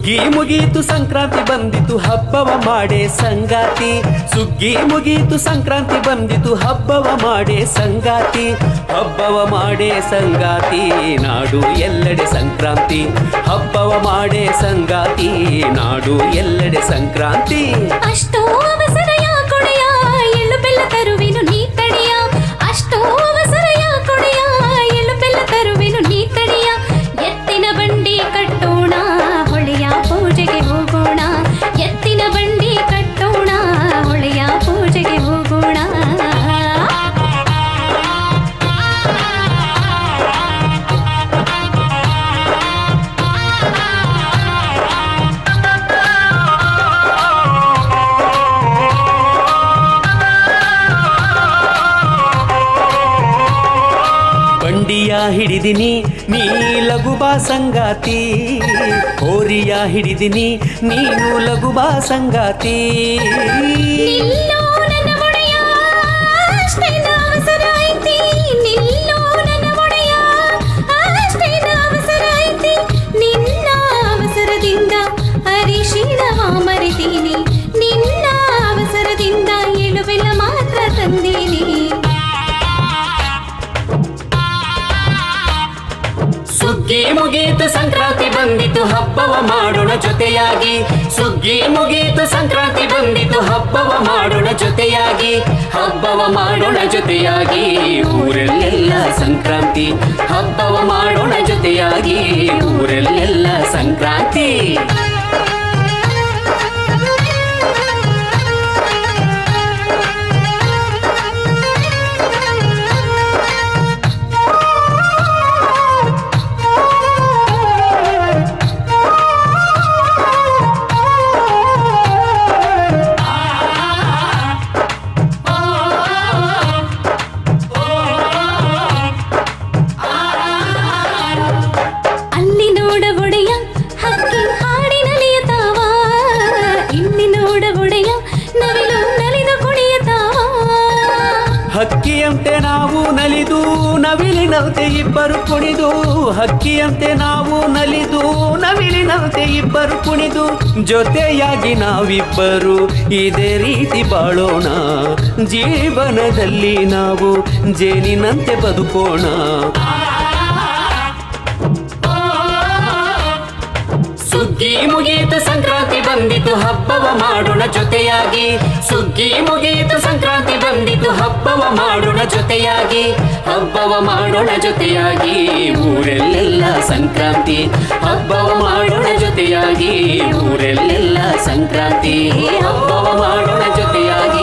ಸುಗ್ಗಿ ಮುಗೀತು ಸಂಕ್ರಾಂತಿ ಬಂದಿತು ಹಬ್ಬವ ಮಾಡೇ ಸಂಗಾತಿ. ಸುಗ್ಗಿ ಮುಗೀತು ಸಂಕ್ರಾಂತಿ ಬಂದಿತು ಹಬ್ಬವ ಮಾಡೇ ಸಂಗಾತಿ. ಹಬ್ಬವ ಮಾಡೇ ಸಂಗಾತಿ ನಾಡು ಎಲ್ಲೆಡೆ ಸಂಕ್ರಾಂತಿ. ಹಬ್ಬವ ಮಾಡೇ ಸಂಗಾತಿ ನಾಡು ಎಲ್ಲೆಡೆ ಸಂಕ್ರಾಂತಿ. ಅಷ್ಟೋ ಅವಸರ ಯಾಕೊಡೆಯ ಎಳ್ಳು ಬೆಲ್ಲ ತರುವೆನು ನೀ ತಡೆಯ. ಅಷ್ಟೋ ಅವಸರ ಯಾಕೊಡೆಯ ಎಳ್ಳು ಬೆಲ್ಲ ತರುವೆನು ನೀ ತಡೆಯ. ಎತ್ತಿನ ಬಂಡಿ ಕಟ್ಟೋಣ ಹೊಳೆಯ ಪೂಜೆಗೆ ಹೋಗೋಣ. ಎತ್ತಿನ ಬಂಡಿ ಕಟ್ಟೋಣ ಹೊಳೆಯ ಪೂಜೆಗೆ ಹೋಗೋಣ. ಬಂಡಿಯ ಹಿಡಿದಿನಿ ನೀ ಲಘುಬಾ ಸಂಗಾತಿ. ಹೋರಿಯ ಹಿಡಿದಿನಿ ನೀನು ಲಘುಬಾ ಸಂಗಾತಿ. ನಿಲ್ಲೋ ನನ್ನ ಒಡೆಯ ಅಷ್ಟೇನ ಅವಸರ ಐತಿ. ನಿಲ್ಲೋ ನನ್ನ ಒಡೆಯ ಅಷ್ಟೇನ ಅವಸರ ಐತಿ. ನಿನ್ನ ಅವಸರದಿಂದ ಅರಿಶಿಣವ ಮರೆತೀನಿ. ನಿನ್ನ ಅವಸರದಿಂದ ಎಳ್ಳು ಬೆಲ್ಲ ಮಾತ್ರ ತಂದೀನಿ. ಸುಗ್ಗಿ ಮುಗೀತು ಸಂಕ್ರಾಂತಿ ಬಂದಿತು ಹಬ್ಬವ ಮಾಡೋಣ ಜೊತೆಯಾಗಿ. ಸುಗ್ಗಿ ಮುಗೀತು ಸಂಕ್ರಾಂತಿ ಬಂದಿತು ಹಬ್ಬವ ಮಾಡೋಣ ಜೊತೆಯಾಗಿ. ಹಬ್ಬವ ಮಾಡೋಣ ಜೊತೆಯಾಗಿ ಊರಲ್ಲೆಲ್ಲ ಸಂಕ್ರಾಂತಿ. ಹಬ್ಬವ ಮಾಡೋಣ ಜೊತೆಯಾಗಿ ಊರಲ್ಲೆಲ್ಲ ಸಂಕ್ರಾಂತಿ. ಅಲ್ಲಿ ನೋಡ ಒಡೆಯ ಹಕ್ಕಿ ಹಾಡಿನಲಿಯತಾವ. ಇಲ್ಲಿ ನೋಡ ಒಡೆಯ ನವಿಲು ನಲಿದು ಕುಣಿಯತಾವ. ಹಕ್ಕಿಯಂತೆ ನಾವು ನಲಿದು ನವಿಲಿನಂತೆ ಇಬ್ಬರು ಕುಣಿದು. ಹಕ್ಕಿಯಂತೆ ನಾವು ನಲಿದು ನವಿಲಿನಂತೆ ಇಬ್ಬರು ಕುಣಿದು. ಜೊತೆಯಾಗಿ ನಾವಿಬ್ಬರು ಇದೇ ರೀತಿ ಬಾಳೋಣ. ಜೀವನದಲ್ಲಿ ನಾವು ಜೇನಿನಂತೆ ಬದುಕೋಣ. ಸುಗ್ಗಿ ಮುಗೀತು ಸಂಕ್ರಾಂತಿ ಬಂದಿತು ಹಬ್ಬವ ಮಾಡೋಣ ಜೊತೆಯಾಗಿ. ಸುಗ್ಗಿ ಮುಗೀತು ಸಂಕ್ರಾಂತಿ ಬಂದಿತು ಹಬ್ಬವ ಮಾಡೋಣ ಜೊತೆಯಾಗಿ. ಹಬ್ಬವ ಮಾಡೋಣ ಜೊತೆಯಾಗಿ ಊರಲ್ಲೆಲ್ಲ ಸಂಕ್ರಾಂತಿ. ಹಬ್ಬವ ಮಾಡೋಣ ಜೊತೆಯಾಗಿ ಊರಲ್ಲೆಲ್ಲ ಸಂಕ್ರಾಂತಿ. ಹಬ್ಬವ ಮಾಡೋಣ ಜೊತೆಯಾಗಿ